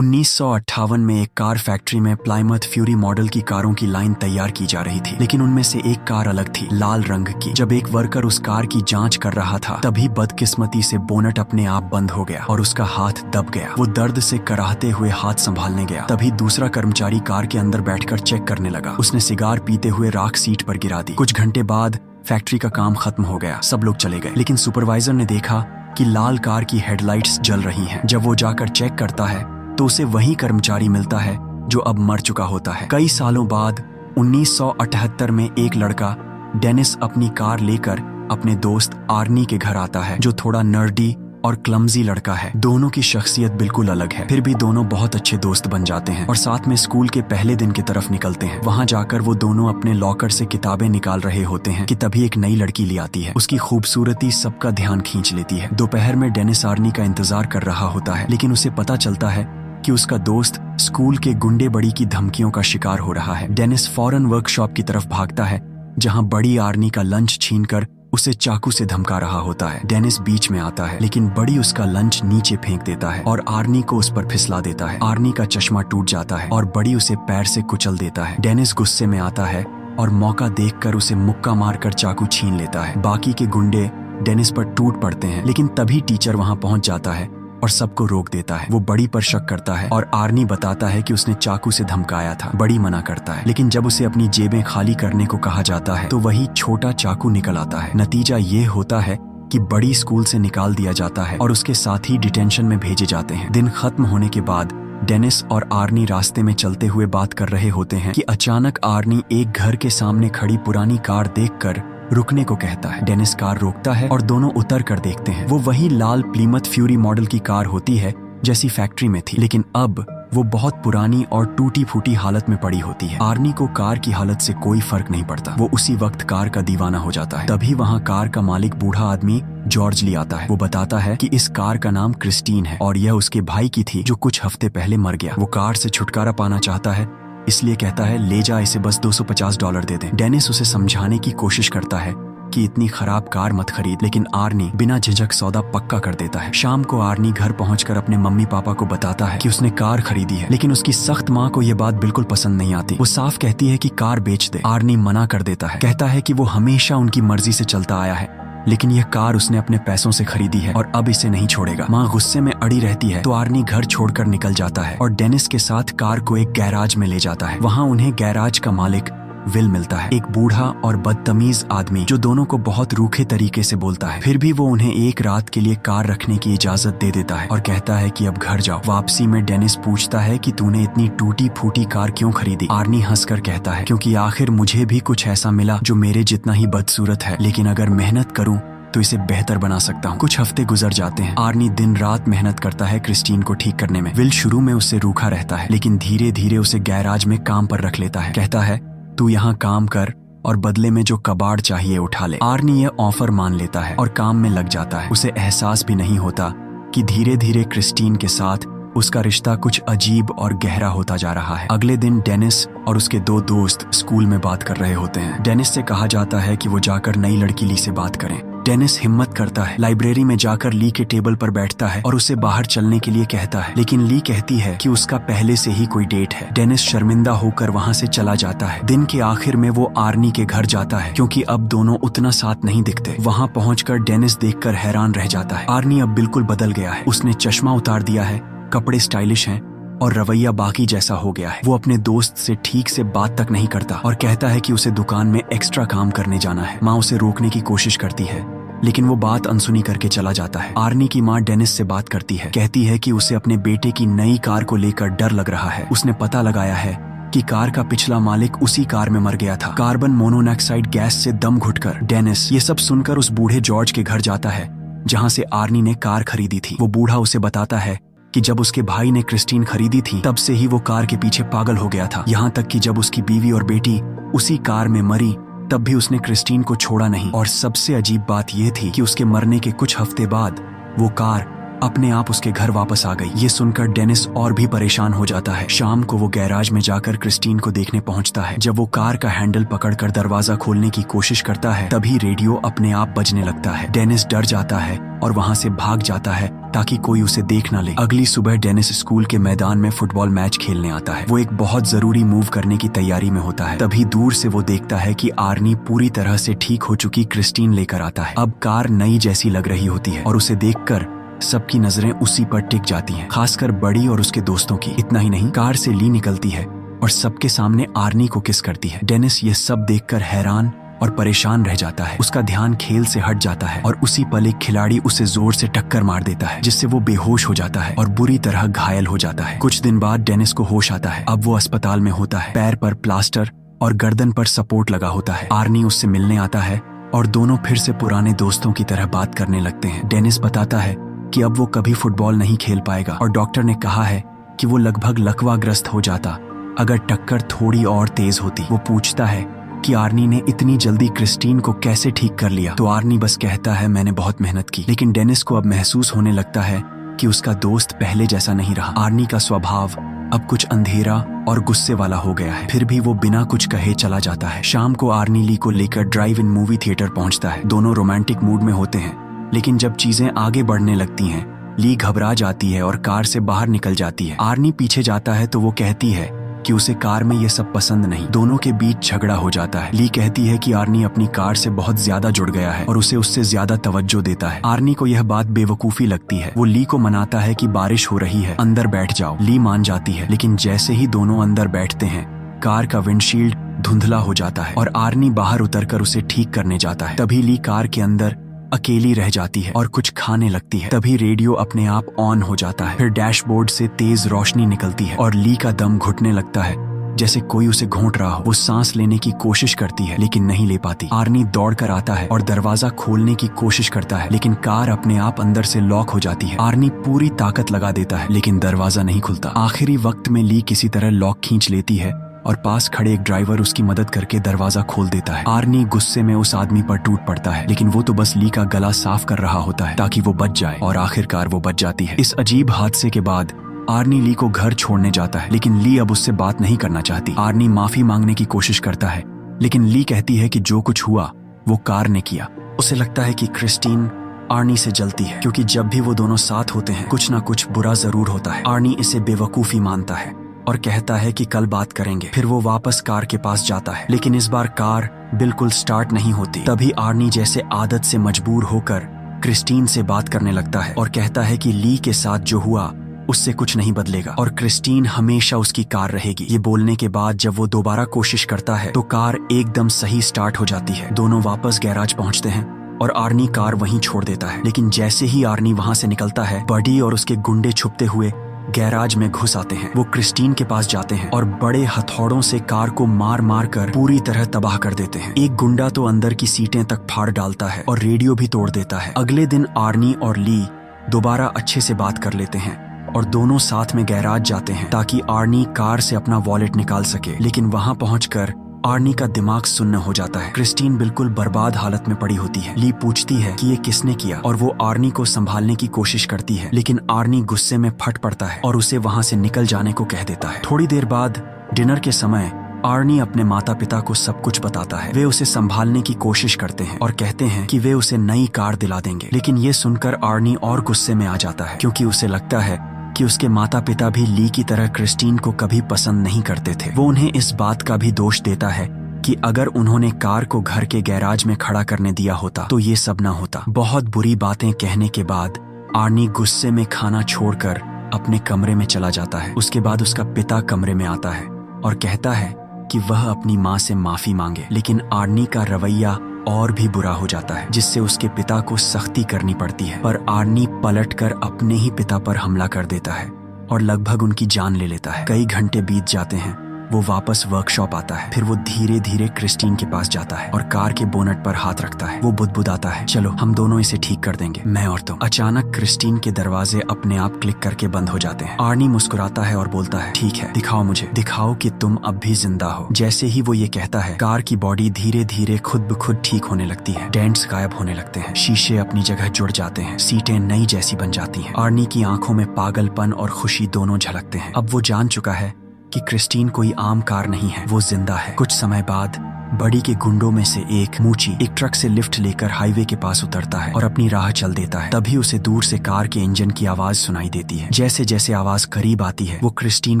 1958 में एक car factory में प्लायमथ फ्यूरी मॉडल की कारों की लाइन तैयार की जा रही थी, लेकिन उनमें से एक कार अलग थी, लाल रंग की। जब एक वर्कर उस कार की जांच कर रहा था, तभी बदकिस्मती से बोनट अपने आप बंद हो गया और उसका हाथ दब गया। वो दर्द से कराहते हुए हाथ संभालने गया, तभी दूसरा कर्मचारी कार के अंदर बैठकर चेक करने लगा। उसने सिगार पीते हुए राख सीट पर गिरा दी। कुछ घंटे बाद फैक्ट्री का काम खत्म हो गया, सब लोग चले गए, लेकिन सुपरवाइजर ने देखा कि लाल कार की हेडलाइट्स जल रही हैं। जब वो जाकर चेक करता है तो उसे वही कर्मचारी मिलता है जो अब मर चुका होता है। कई सालों बाद 1978 में एक लड़का डेनिस अपनी कार लेकर अपने दोस्त आर्नी के घर आता है, जो थोड़ा नर्डी और क्लमजी लड़का है। दोनों की शख्सियत बिल्कुल अलग है, फिर भी दोनों बहुत अच्छे दोस्त बन जाते हैं और साथ में स्कूल के पहले दिन की तरफ निकलते हैं। वहां जाकर वो दोनों अपने लॉकर से किताबें निकाल रहे होते हैं कि तभी एक नई लड़की ले आती है। उसकी खूबसूरती सबका ध्यान खींच लेती है। दोपहर में डेनिस आर्नी का इंतजार कर रहा होता है, लेकिन उसे पता चलता है कि उसका दोस्त स्कूल के गुंडे बड़ी की धमकियों का शिकार हो रहा है। डेनिस फौरन वर्कशॉप की तरफ भागता है, जहां बड़ी आर्नी का लंच छीनकर उसे चाकू से धमका रहा होता है। डेनिस बीच में आता है, लेकिन बड़ी उसका लंच नीचे फेंक देता है और आर्नी को उस पर फिसला देता है। आर्नी का चश्मा टूट जाता है और बड़ी उसे पैर से कुचल देता है। डेनिस गुस्से में आता है और मौका देखकर उसे मुक्का मारकर चाकू छीन लेता है। बाकी के गुंडे डेनिस पर टूट पड़ते हैं, लेकिन तभी टीचर वहां पहुंच जाता है और सबको रोक देता है। वो बड़ी पर शक करता है और आर्नी बताता है कि उसने चाकू से धमकाया था। बड़ी मना करता है, लेकिन जब उसे अपनी जेबें खाली करने को कहा जाता है तो वही छोटा चाकू निकल आता है। नतीजा ये होता है कि बड़ी स्कूल से निकाल दिया जाता है और उसके साथ ही डिटेंशन में भेजे जाते हैं। दिन खत्म होने के बाद डेनिस और आर्नी रास्ते में चलते हुए बात कर रहे होते हैं कि अचानक आर्नी एक घर के सामने खड़ी पुरानी कार देखकर रुकने को कहता है। डेनिस कार रोकता है और दोनों उतर कर देखते हैं। वो वही लाल प्लीमथ फ्यूरी मॉडल की कार होती है जैसी फैक्ट्री में थी, लेकिन अब वो बहुत पुरानी और टूटी फूटी हालत में पड़ी होती है। आर्नी को कार की हालत से कोई फर्क नहीं पड़ता। वो उसी वक्त कार का दीवाना हो जाता है। तभी वहाँ कार का मालिक बूढ़ा आदमी जॉर्ज ली आता है। वो बताता है कि इस कार का नाम क्रिस्टीन है और यह उसके भाई की थी, जो कुछ हफ्ते पहले मर गया। वो कार से छुटकारा पाना चाहता है, इसलिए कहता है ले जा, इसे बस $250 दे दे। डेनिस उसे समझाने की कोशिश करता है कि इतनी खराब कार मत खरीद, लेकिन आर्नी बिना झिझक सौदा पक्का कर देता है। शाम को आर्नी घर पहुंचकर अपने मम्मी पापा को बताता है कि उसने कार खरीदी है, लेकिन उसकी सख्त माँ को यह बात बिल्कुल पसंद नहीं आती। वो साफ कहती है कि कार बेच दे। आर्नी मना कर देता है, कहता है कि वो हमेशा उनकी मर्जी से चलता आया है, लेकिन यह कार उसने अपने पैसों से खरीदी है और अब इसे नहीं छोड़ेगा। माँ गुस्से में अड़ी रहती है तो आर्नी घर छोड़कर निकल जाता है और डेनिस के साथ कार को एक गैराज में ले जाता है। वहाँ उन्हें गैराज का मालिक विल मिलता है, एक बूढ़ा और बदतमीज आदमी जो दोनों को बहुत रूखे तरीके से बोलता है। फिर भी वो उन्हें एक रात के लिए कार रखने की इजाजत दे देता है और कहता है कि अब घर जाओ। वापसी में डेनिस पूछता है कि तूने इतनी टूटी फूटी कार क्यों खरीदी? आर्नी हंसकर कहता है, क्योंकि आखिर मुझे भी कुछ ऐसा मिला जो मेरे जितना ही बदसूरत है, लेकिन अगर मेहनत करूं तो इसे बेहतर बना सकता हूँ। कुछ हफ्ते गुजर जाते हैं। आर्नी दिन रात मेहनत करता है क्रिस्टीन को ठीक करने में। विल शुरू में उससे रूखा रहता है, लेकिन धीरे धीरे उसे गैराज में काम पर रख लेता है। कहता है तू यहाँ काम कर और बदले में जो कबाड़ चाहिए उठा ले। आर्नी यह ऑफर मान लेता है और काम में लग जाता है। उसे एहसास भी नहीं होता कि धीरे धीरे क्रिस्टीन के साथ उसका रिश्ता कुछ अजीब और गहरा होता जा रहा है। अगले दिन डेनिस और उसके दो दोस्त स्कूल में बात कर रहे होते हैं। डेनिस से कहा जाता है कि वो जाकर नई लड़की ली से बात करें। डेनिस हिम्मत करता है, लाइब्रेरी में जाकर ली के टेबल पर बैठता है और उसे बाहर चलने के लिए कहता है, लेकिन ली कहती है कि उसका पहले से ही कोई डेट है। डेनिस शर्मिंदा होकर वहाँ से चला जाता है। दिन के आखिर में वो आर्नी के घर जाता है, क्योंकि अब दोनों उतना साथ नहीं दिखते। वहाँ पहुँचकर डेनिस देखकर हैरान रह जाता है। आर्नी अब बिल्कुल बदल गया है। उसने चश्मा उतार दिया है, कपड़े स्टाइलिश हैं और रवैया बाकी जैसा हो गया है। वो अपने दोस्त से ठीक से बात तक नहीं करता और कहता है कि उसे दुकान में एक्स्ट्रा काम करने जाना है। माँ उसे रोकने की कोशिश करती है, लेकिन वो बात अनसुनी करके चला जाता है। आर्नी की माँ डेनिस से बात करती है, कहती है कि उसे अपने बेटे की नई कार को लेकर डर लग रहा है। उसने पता लगाया है कि कार का पिछला मालिक उसी कार में मर गया था, कार्बन मोनोऑक्साइड गैस से दम घुटकर। डेनिस ये सब सुनकर उस बूढ़े जॉर्ज के घर जाता है, जहाँ से आर्नी ने कार खरीदी थी। वो बूढ़ा उसे बताता है कि जब उसके भाई ने क्रिस्टीन खरीदी थी, तब से ही वो कार के पीछे पागल हो गया था। यहाँ तक कि जब उसकी बीवी और बेटी उसी कार में मरी, तब भी उसने क्रिस्टीन को छोड़ा नहीं। और सबसे अजीब बात यह थी कि उसके मरने के कुछ हफ्ते बाद वो कार अपने आप उसके घर वापस आ गई। ये सुनकर डेनिस और भी परेशान हो जाता है। शाम को वो गैराज में जाकर क्रिस्टीन को देखने पहुंचता है। जब वो कार का हैंडल पकड़कर दरवाजा खोलने की कोशिश करता है तभी रेडियो अपने आप बजने लगता है। डेनिस डर जाता है और वहां से भाग जाता है ताकि कोई उसे देख न ले। अगली सुबह डेनिस स्कूल के मैदान में फुटबॉल मैच खेलने आता है। वो एक बहुत जरूरी मूव करने की तैयारी में होता है। तभी दूर से वो देखता है कि आर्नी पूरी तरह से ठीक हो चुकी क्रिस्टीन लेकर आता है। अब कार नई जैसी लग रही होती है और उसे देखकर सबकी नजरें उसी पर टिक जाती हैं, खासकर बड़ी और उसके दोस्तों की। इतना ही नहीं, कार से ली निकलती है और सबके सामने आर्नी को किस करती है। डेनिस ये सब देखकर हैरान और परेशान रह जाता है। उसका ध्यान खेल से हट जाता है और उसी पल एक खिलाड़ी उसे जोर से टक्कर मार देता है, जिससे वो बेहोश हो जाता है और बुरी तरह घायल हो जाता है। कुछ दिन बाद डेनिस को होश आता है। अब वो अस्पताल में होता है। पैर पर प्लास्टर और गर्दन पर सपोर्ट लगा होता है। आर्नी उससे मिलने आता है और दोनों फिर से पुराने दोस्तों की तरह बात करने लगते हैं। डेनिस बताता है कि अब वो कभी फुटबॉल नहीं खेल पाएगा और डॉक्टर ने कहा है कि वो लगभग लकवाग्रस्त हो जाता अगर टक्कर थोड़ी और तेज होती। वो पूछता है कि आर्नी ने इतनी जल्दी क्रिस्टीन को कैसे ठीक कर लिया, तो आर्नी बस कहता है मैंने बहुत मेहनत की। लेकिन डेनिस को अब महसूस होने लगता है कि उसका दोस्त पहले जैसा नहीं रहा। आर्नी का स्वभाव अब कुछ अंधेरा और गुस्से वाला हो गया है। फिर भी वो बिना कुछ कहे चला जाता है। शाम को आर्नी ली को लेकर ड्राइव इन मूवी थिएटर पहुंचता है। दोनों रोमांटिक मूड में होते हैं, लेकिन जब चीजें आगे बढ़ने लगती हैं ली घबरा जाती है और कार से बाहर निकल जाती है। आर्नी पीछे जाता है तो वो कहती है कि उसे कार में ये सब पसंद नहीं। दोनों के बीच झगड़ा हो जाता है। ली कहती है कि आर्नी अपनी कार से बहुत ज्यादा जुड़ गया है और उसे उससे ज्यादा तवज्जो देता है। आर्नी को यह बात बेवकूफी लगती है। वो ली को मनाता है कि बारिश हो रही है, अंदर बैठ जाओ। ली मान जाती है, लेकिन जैसे ही दोनों अंदर बैठते हैं कार का विंडशील्ड धुंधला हो जाता है और आर्नी बाहर उतरकर उसे ठीक करने जाता है। तभी ली कार के अंदर अकेली रह जाती है और कुछ खाने लगती है। तभी रेडियो अपने आप ऑन हो जाता है। फिर डैशबोर्ड से तेज रोशनी निकलती है और ली का दम घुटने लगता है, जैसे कोई उसे घोंट रहा हो। वो सांस लेने की कोशिश करती है लेकिन नहीं ले पाती। आर्नी दौड़कर आता है और दरवाजा खोलने की कोशिश करता है, लेकिन कार अपने आप अंदर से लॉक हो जाती है। आर्नी पूरी ताकत लगा देता है लेकिन दरवाजा नहीं खुलता। आखिरी वक्त में ली किसी तरह लॉक खींच लेती है और पास खड़े एक ड्राइवर उसकी मदद करके दरवाजा खोल देता है। आर्नी गुस्से में उस आदमी पर टूट पड़ता है, लेकिन वो तो बस ली का गला साफ कर रहा होता है ताकि वो बच जाए, और आखिरकार वो बच जाती है। इस अजीब हादसे के बाद आर्नी ली को घर छोड़ने जाता है, लेकिन ली अब उससे बात नहीं करना चाहती। आर्नी माफी मांगने की कोशिश करता है, लेकिन ली कहती है कि जो कुछ हुआ वो कार ने किया। उसे लगता है कि क्रिस्टीन आर्नी से जलती है, क्योंकि जब भी वो दोनों साथ होते हैं कुछ ना कुछ बुरा जरूर होता है। आर्नी इसे बेवकूफी मानता है और कहता है कि कल बात करेंगे। फिर वो वापस कार के पास जाता है, लेकिन इस बार कार बिल्कुल स्टार्ट नहीं होती। तभी आर्नी जैसे आदत से मजबूर होकर क्रिस्टीन से बात करने लगता है और कहता है कि ली के साथ जो हुआ उससे कुछ नहीं बदलेगा और क्रिस्टीन हमेशा उसकी कार रहेगी। ये बोलने के बाद जब वो दोबारा कोशिश करता है तो कार एकदम सही स्टार्ट हो जाती है। दोनों वापस गैराज पहुंचते हैं और आर्नी कार वहीं छोड़ देता है। लेकिन जैसे ही आर्नी वहां से निकलता है, बडी और उसके गुंडे छुपते हुए गैराज में घुस आते हैं। वो क्रिस्टीन के पास जाते हैं और बड़े हथौड़ों से कार को मार मार कर पूरी तरह तबाह कर देते हैं। एक गुंडा तो अंदर की सीटें तक फाड़ डालता है और रेडियो भी तोड़ देता है। अगले दिन आर्नी और ली दोबारा अच्छे से बात कर लेते हैं और दोनों साथ में गैराज जाते हैं ताकि आर्नी कार से अपना वॉलेट निकाल सके। लेकिन वहां पहुंचकर आर्नी का दिमाग सुन्न हो जाता है। क्रिस्टीन बिल्कुल बर्बाद हालत में पड़ी होती है। ली पूछती है कि ये किसने किया और वो आर्नी को संभालने की कोशिश करती है, लेकिन आर्नी गुस्से में फट पड़ता है और उसे वहां से निकल जाने को कह देता है। थोड़ी देर बाद डिनर के समय आर्नी अपने माता पिता को सब कुछ बताता है। वे उसे संभालने की कोशिश करते हैं और कहते हैं कि वे उसे नई कार दिला देंगे। लेकिन ये सुनकर आर्नी और गुस्से में आ जाता है, क्योंकि उसे लगता है कि उसके माता पिता भी ली की तरह क्रिस्टीन को कभी पसंद नहीं करते थे। वो उन्हें इस बात का भी दोष देता है कि अगर उन्होंने कार को घर के गैराज में खड़ा करने दिया होता तो ये सब ना होता। बहुत बुरी बातें कहने के बाद आर्नी गुस्से में खाना छोड़कर अपने कमरे में चला जाता है। उसके बाद उसका पिता कमरे में आता है और कहता है कि वह अपनी माँ से माफी मांगे, लेकिन आर्नी का रवैया और भी बुरा हो जाता है, जिससे उसके पिता को सख्ती करनी पड़ती है। पर आर्नी पलटकर अपने ही पिता पर हमला कर देता है और लगभग उनकी जान ले लेता है। कई घंटे बीत जाते हैं वो वापस वर्कशॉप आता है। फिर वो धीरे धीरे क्रिस्टीन के पास जाता है और कार के बोनट पर हाथ रखता है। वो बुदबुदाता है, चलो हम दोनों इसे ठीक कर देंगे, मैं और तुम। अचानक क्रिस्टीन के दरवाजे अपने आप क्लिक करके बंद हो जाते हैं। आर्नी मुस्कुराता है और बोलता है, ठीक है, दिखाओ मुझे, दिखाओ कि तुम अब भी जिंदा हो। जैसे ही वो ये कहता है, कार की बॉडी धीरे धीरे खुद ब खुद ठीक होने लगती है। डेंट्स गायब होने लगते हैं, शीशे अपनी जगह जुड़ जाते हैं, सीटें नई जैसी बन जाती हैं। आर्नी की आंखों में पागलपन और खुशी दोनों झलकते हैं। अब वो जान चुका है कि क्रिस्टीन कोई आम कार नहीं है, वो जिंदा है। कुछ समय बाद बड़ी के गुंडों में से एक मूची एक ट्रक से लिफ्ट लेकर हाईवे के पास उतरता है और अपनी राह चल देता है। तभी उसे दूर से कार के इंजन की आवाज सुनाई देती है। जैसे जैसे आवाज करीब आती है, वो क्रिस्टीन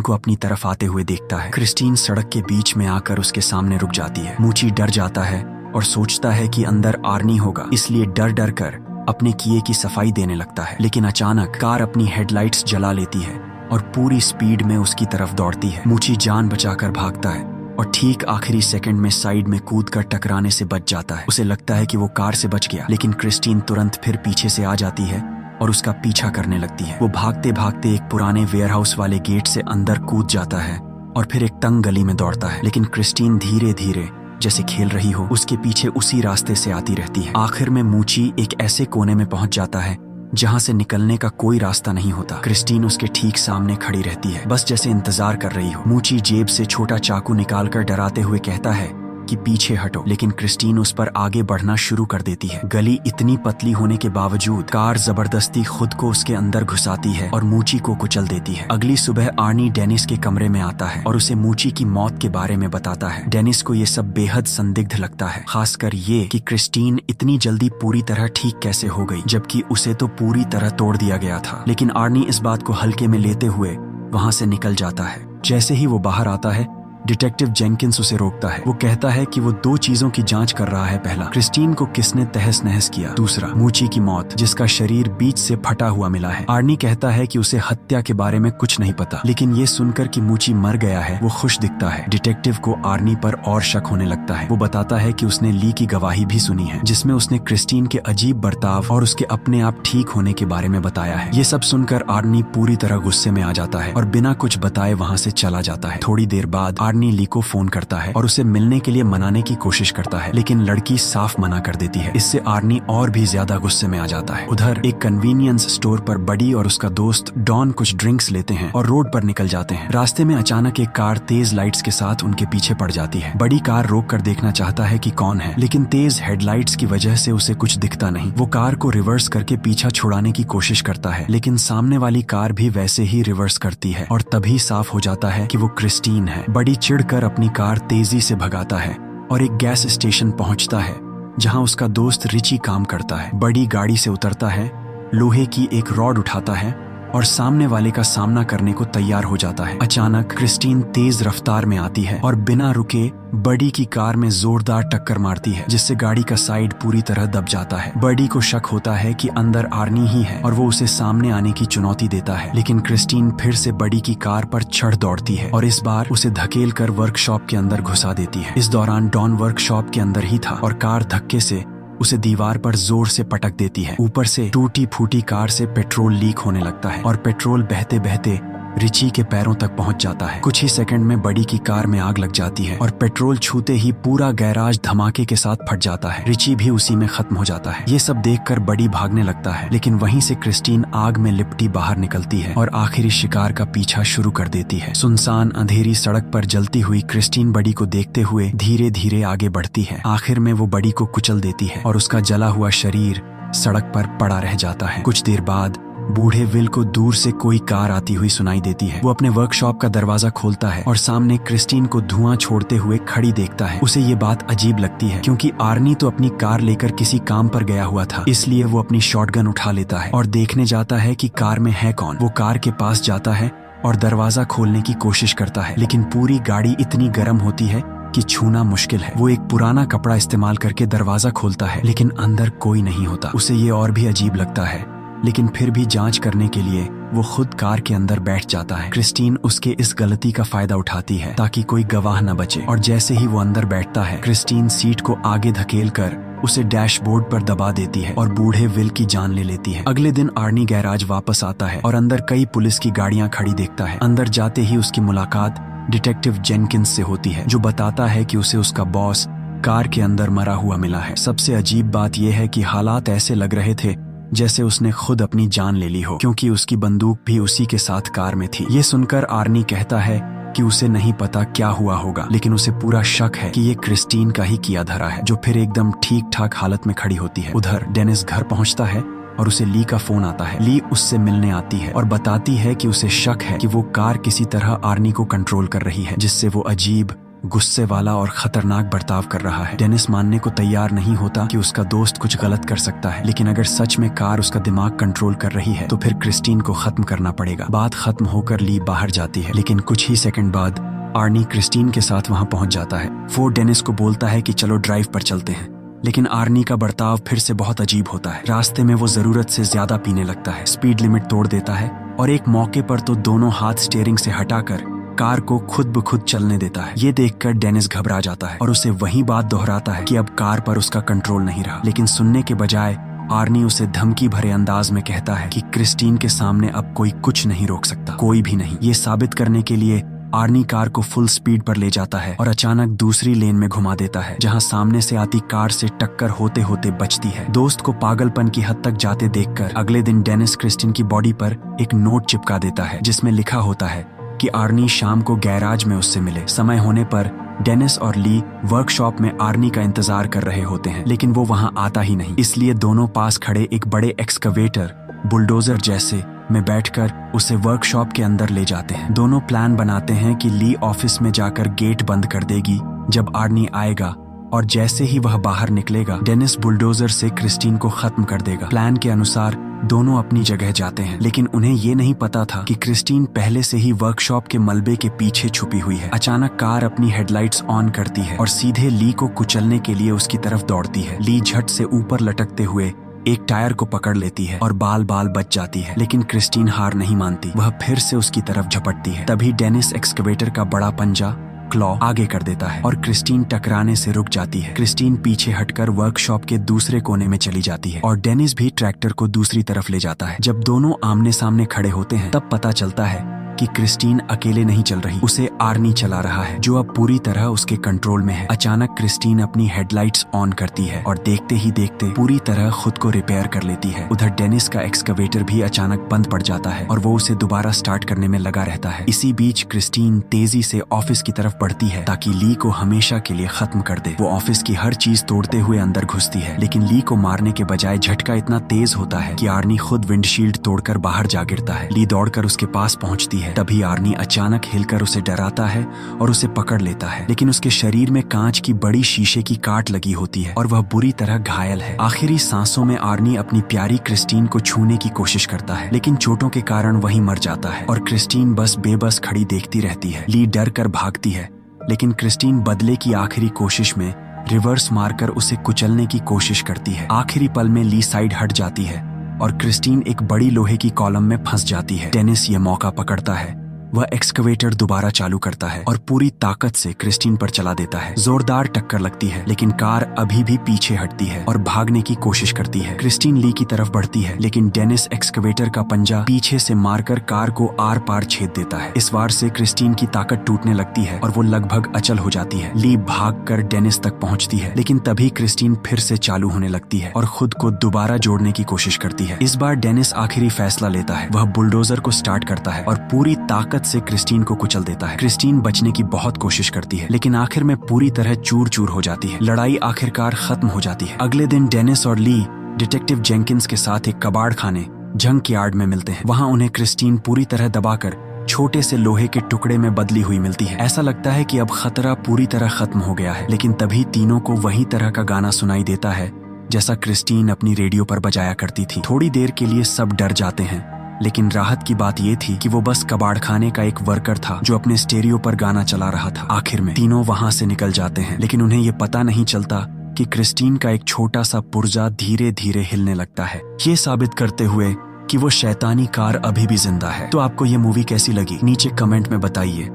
को अपनी तरफ आते हुए देखता है। क्रिस्टीन सड़क के बीच में आकर उसके सामने रुक जाती है। मूची डर जाता है और सोचता है कि अंदर आर्नी होगा, इसलिए डर डर कर अपने किए की सफाई देने लगता है। लेकिन अचानक कार अपनी हेडलाइट्स जला लेती है और पूरी स्पीड में उसकी तरफ दौड़ती है। मूची जान बचाकर भागता है और ठीक आखिरी सेकंड में साइड में कूदकर टकराने से बच जाता है। उसे लगता है कि वो कार से बच गया, लेकिन क्रिस्टीन तुरंत फिर पीछे से आ जाती है और उसका पीछा करने लगती है। वो भागते भागते एक पुराने वेयरहाउस वाले गेट से अंदर कूद जाता है और फिर एक तंग गली में दौड़ता है। लेकिन क्रिस्टीन धीरे धीरे जैसे खेल रही हो उसके पीछे उसी रास्ते से आती रहती है। आखिर में मूची एक ऐसे कोने में पहुंच जाता है जहां से निकलने का कोई रास्ता नहीं होता। क्रिस्टीन उसके ठीक सामने खड़ी रहती है, बस जैसे इंतजार कर रही हो। मूची जेब से छोटा चाकू निकालकर डराते हुए कहता है कि पीछे हटो, लेकिन क्रिस्टीन उस पर आगे बढ़ना शुरू कर देती है। गली इतनी पतली होने के बावजूद कार जबरदस्ती खुद को उसके अंदर घुसाती है और मूची को कुचल देती है। अगली सुबह आर्नी डेनिस के कमरे में आता है और उसे मूची की मौत के बारे में बताता है। डेनिस को ये सब बेहद संदिग्ध लगता है, खासकर ये कि क्रिस्टीन इतनी जल्दी पूरी तरह ठीक कैसे हो गई, जबकि उसे तो पूरी तरह तोड़ दिया गया था। लेकिन आर्नी इस बात को हल्के में लेते हुए वहां से निकल जाता है। जैसे ही वो बाहर आता है, डिटेक्टिव जेनकिंस उसे रोकता है। वो कहता है कि वो दो चीजों की जांच कर रहा है। पहला, क्रिस्टीन को किसने तहस नहस किया। दूसरा, मूची की मौत, जिसका शरीर बीच से फटा हुआ मिला है। आर्नी कहता है कि उसे हत्या के बारे में कुछ नहीं पता, लेकिन ये सुनकर कि मूची मर गया है वो खुश दिखता है। डिटेक्टिव को आर्नी पर और शक होने लगता है। वो बताता है कि उसने ली की गवाही भी सुनी है, जिसमें उसने क्रिस्टीन के अजीब बर्ताव और उसके अपने आप ठीक होने के बारे में बताया है। ये सब सुनकर आर्नी पूरी तरह गुस्से में आ जाता है और बिना कुछ बताए वहाँ से चला जाता है। थोड़ी देर बाद आर्नी ली को फोन करता है और उसे मिलने के लिए मनाने की कोशिश करता है, लेकिन लड़की साफ मना कर देती है। इससे आर्नी और भी ज्यादा गुस्से में आ जाता है। उधर एक कन्वीनियंस स्टोर पर बडी और उसका दोस्त डॉन कुछ ड्रिंक्स लेते हैं और रोड पर निकल जाते हैं। रास्ते में अचानक एक कार तेज लाइट्स के साथ उनके पीछे पड़ जाती है। बड़ी कार रोक कर देखना चाहता है कि कौन है, लेकिन तेज हेडलाइट्स की वजह से उसे कुछ दिखता नहीं। वो कार को रिवर्स करके पीछा छुड़ाने की कोशिश करता है, लेकिन सामने वाली कार भी वैसे ही रिवर्स करती है और तभी साफ हो जाता है कि वो क्रिस्टीन है। बड़ी चिढ़कर अपनी कार तेजी से भगाता है और एक गैस स्टेशन पहुंचता है जहां उसका दोस्त रिची काम करता है। बड़ी गाड़ी से उतरता है, लोहे की एक रॉड उठाता है और सामने वाले का सामना करने को तैयार हो जाता है। अचानक क्रिस्टीन तेज रफ्तार में आती है और बिना रुके बडी की कार में जोरदार टक्कर मारती है, जिससे गाड़ी का साइड पूरी तरह दब जाता है। बडी को शक होता है कि अंदर आर्नी ही है और वो उसे सामने आने की चुनौती देता है, लेकिन क्रिस्टीन फिर से बडी की कार पर चढ़ दौड़ती है और इस बार उसे धकेल कर वर्कशॉप के अंदर घुसा देती है। इस दौरान डॉन वर्कशॉप के अंदर ही था और कार धक्के से उसे दीवार पर जोर से पटक देती है। ऊपर से टूटी फूटी कार से पेट्रोल लीक होने लगता है और पेट्रोल बहते बहते रिची के पैरों तक पहुंच जाता है। कुछ ही सेकंड में बडी की कार में आग लग जाती है और पेट्रोल छूते ही पूरा गैराज धमाके के साथ फट जाता है। रिची भी उसी में खत्म हो जाता है। ये सब देखकर बडी भागने लगता है, लेकिन वहीं से क्रिस्टीन आग में लिपटी बाहर निकलती है और आखिरी शिकार का पीछा शुरू कर देती है। सुनसान अंधेरी सड़क पर जलती हुई क्रिस्टीन बडी को देखते हुए धीरे धीरे आगे बढ़ती है। आखिर में वो बडी को कुचल देती है और उसका जला हुआ शरीर सड़क पर पड़ा रह जाता है। कुछ देर बाद बूढ़े विल को दूर से कोई कार आती हुई सुनाई देती है। वो अपने वर्कशॉप का दरवाजा खोलता है और सामने क्रिस्टीन को धुआं छोड़ते हुए खड़ी देखता है। उसे ये बात अजीब लगती है क्योंकि आर्नी तो अपनी कार लेकर किसी काम पर गया हुआ था, इसलिए वो अपनी शॉटगन उठा लेता है और देखने जाता है कि कार में है कौन। वो कार के पास जाता है और दरवाजा खोलने की कोशिश करता है, लेकिन पूरी गाड़ी इतनी गर्म होती है कि छूना मुश्किल है। वो एक पुराना कपड़ा इस्तेमाल करके दरवाजा खोलता है, लेकिन अंदर कोई नहीं होता। उसे ये और भी अजीब लगता है, लेकिन फिर भी जांच करने के लिए वो खुद कार के अंदर बैठ जाता है। क्रिस्टीन उसके इस गलती का फायदा उठाती है ताकि कोई गवाह न बचे और जैसे ही वो अंदर बैठता है, क्रिस्टीन सीट को आगे धकेल कर उसे डैशबोर्ड पर दबा देती है और बूढ़े विल की जान ले लेती है। अगले दिन आर्नी गैराज वापस आता है और अंदर कई पुलिस की गाड़ियां खड़ी देखता है। अंदर जाते ही उसकी मुलाकात डिटेक्टिव जेनकिंस से होती है, जो बताता है कि उसे उसका बॉस कार के अंदर मरा हुआ मिला है। सबसे अजीब बात यह है कि हालात ऐसे लग रहे थे जैसे उसने खुद अपनी जान ले ली हो, क्योंकि उसकी बंदूक भी उसी के साथ कार में थी। ये सुनकर आर्नी कहता है कि उसे नहीं पता क्या हुआ होगा, लेकिन उसे पूरा शक है कि ये क्रिस्टीन का ही किया धरा है, जो फिर एकदम ठीक ठाक हालत में खड़ी होती है। उधर डेनिस घर पहुंचता है और उसे ली का फोन आता है। ली उससे मिलने आती है और बताती है कि उसे शक है कि वो कार किसी तरह आर्नी को कंट्रोल कर रही है, जिससे वो अजीब, गुस्से वाला और खतरनाक बर्ताव कर रहा है। डेनिस मानने को तैयार नहीं होता कि उसका दोस्त कुछ गलत कर सकता है, लेकिन अगर सच में कार उसका दिमाग कंट्रोल कर रही है तो फिर क्रिस्टीन को खत्म करना पड़ेगा। बात खत्म होकर ली बाहर जाती है, लेकिन कुछ ही सेकंड बाद आर्नी क्रिस्टीन के साथ वहां पहुंच जाता है। वो डेनिस को बोलता है कि चलो ड्राइव पर चलते हैं, लेकिन आर्नी का बर्ताव फिर से बहुत अजीब होता है। रास्ते में वो जरूरत से ज्यादा पीने लगता है, स्पीड लिमिट तोड़ देता है और एक मौके पर तो दोनों हाथ स्टीयरिंग से हटाकर कार को खुद ब खुद चलने देता है। ये देखकर डेनिस घबरा जाता है और उसे वही बात दोहराता है कि अब कार पर उसका कंट्रोल नहीं रहा, लेकिन सुनने के बजाय आर्नी उसे धमकी भरे अंदाज में कहता है कि क्रिस्टीन के सामने अब कोई कुछ नहीं रोक सकता, कोई भी नहीं। ये साबित करने के लिए आर्नी कार को फुल स्पीड पर ले जाता है और अचानक दूसरी लेन में घुमा देता है, जहां सामने से आती कार से टक्कर होते होते बचती है। दोस्त को पागलपन की हद तक जाते देखकर अगले दिन डेनिस क्रिस्टीन की बॉडी पर एक नोट चिपका देता है, जिसमें लिखा होता है कि आर्नी शाम को गैराज में उससे मिले। समय होने पर डेनिस और ली वर्कशॉप में आर्नी का इंतजार कर रहे होते हैं, लेकिन वो वहां आता ही नहीं। इसलिए दोनों पास खड़े एक बड़े एक्सकवेटर, बुलडोजर जैसे में बैठकर उसे वर्कशॉप के अंदर ले जाते हैं। दोनों प्लान बनाते हैं कि ली ऑफिस में जाकर गेट बंद कर देगी जब आर्नी आएगा, और जैसे ही वह बाहर निकलेगा डेनिस बुलडोजर से क्रिस्टीन को खत्म कर देगा। प्लान के अनुसार दोनों अपनी जगह जाते हैं, लेकिन उन्हें ये नहीं पता था कि क्रिस्टीन पहले से ही वर्कशॉप के मलबे के पीछे छुपी हुई है। अचानक कार अपनी हेडलाइट्स ऑन करती है और सीधे ली को कुचलने के लिए उसकी तरफ दौड़ती है। ली झट से ऊपर लटकते हुए एक टायर को पकड़ लेती है और बाल बाल बच जाती है, लेकिन क्रिस्टीन हार नहीं मानती। वह फिर से उसकी तरफ झपटती है। तभी डेनिस एक्सकवेटर का बड़ा पंजा क्लॉ आगे कर देता है और क्रिस्टीन टकराने से रुक जाती है। क्रिस्टीन पीछे हटकर वर्कशॉप के दूसरे कोने में चली जाती है और डेनिस भी ट्रैक्टर को दूसरी तरफ ले जाता है। जब दोनों आमने सामने खड़े होते हैं तब पता चलता है कि क्रिस्टीन अकेले नहीं चल रही, उसे आर्नी चला रहा है, जो अब पूरी तरह उसके कंट्रोल में है। अचानक क्रिस्टीन अपनी हेडलाइट्स ऑन करती है और देखते ही देखते पूरी तरह खुद को रिपेयर कर लेती है। उधर डेनिस का एक्सकवेटर भी अचानक बंद पड़ जाता है और वो उसे दोबारा स्टार्ट करने में लगा रहता है। इसी बीच क्रिस्टीन तेजी से ऑफिस की तरफ बढ़ती है ताकि ली को हमेशा के लिए खत्म कर दे। वो ऑफिस की हर चीज तोड़ते हुए अंदर घुसती है, लेकिन ली को मारने के बजाय झटका इतना तेज होता है कि आर्नी खुद विंडशील्ड तोड़कर बाहर जा गिरता है। ली दौड़कर उसके पास पहुंचती है, तभी आर्नी अचानक हिलकर उसे डराता है और उसे पकड़ लेता है, लेकिन उसके शरीर में कांच की बड़ी शीशे की काट लगी होती है और वह बुरी तरह घायल है। आखिरी सांसों में आर्नी अपनी प्यारी क्रिस्टीन को छूने की कोशिश करता है, लेकिन चोटों के कारण वहीं मर जाता है और क्रिस्टीन बस बेबस खड़ी देखती रहती है। ली डर कर भागती है, लेकिन क्रिस्टीन बदले की आखिरी कोशिश में रिवर्स मारकर उसे कुचलने की कोशिश करती है। आखिरी पल में ली साइड हट जाती है और क्रिस्टीन एक बड़ी लोहे की कॉलम में फंस जाती है। डेनिस ये मौका पकड़ता है, वह एक्सकवेटर दोबारा चालू करता है और पूरी ताकत से क्रिस्टीन पर चला देता है। जोरदार टक्कर लगती है, लेकिन कार अभी भी पीछे हटती है और भागने की कोशिश करती है। क्रिस्टीन ली की तरफ बढ़ती है, लेकिन डेनिस एक्सकवेटर का पंजा पीछे से मारकर कार को आर पार छेद देता है। इस वार से क्रिस्टीन की ताकत टूटने लगती है और वो लगभग अचल हो जाती है। ली भागकर डेनिस तक पहुंचती है, लेकिन तभी क्रिस्टीन फिर से चालू होने लगती है और खुद को दोबारा जोड़ने की कोशिश करती है। इस बार डेनिस आखिरी फैसला लेता है। वह बुलडोजर को स्टार्ट करता है और पूरी ताकत से क्रिस्टीन को कुचल देता है। क्रिस्टीन बचने की बहुत कोशिश करती है, लेकिन आखिर में पूरी तरह चूर चूर हो जाती है। लड़ाई आखिरकार खत्म हो जाती है। अगले दिन डेनिस और ली डिटेक्टिव जेंकिंस के साथ एक कबाड़ खाने जंक यार्ड में मिलते हैं। वहां उन्हें क्रिस्टीन पूरी तरह दबाकर छोटे से लोहे के टुकड़े में बदली हुई मिलती है। ऐसा लगता है कि अब खतरा पूरी तरह खत्म हो गया है, लेकिन तभी तीनों को वही तरह का गाना सुनाई देता है जैसा क्रिस्टीन अपनी रेडियो पर बजाया करती थी। थोड़ी देर के लिए सब डर जाते हैं, लेकिन राहत की बात यह थी कि वो बस कबाड़खाने का एक वर्कर था जो अपने स्टेरियो पर गाना चला रहा था। आखिर में तीनों वहां से निकल जाते हैं, लेकिन उन्हें ये पता नहीं चलता कि क्रिस्टीन का एक छोटा सा पुर्जा धीरे धीरे हिलने लगता है, ये साबित करते हुए कि वो शैतानी कार अभी भी जिंदा है। तो आपको ये मूवी कैसी लगी नीचे कमेंट में बताइए।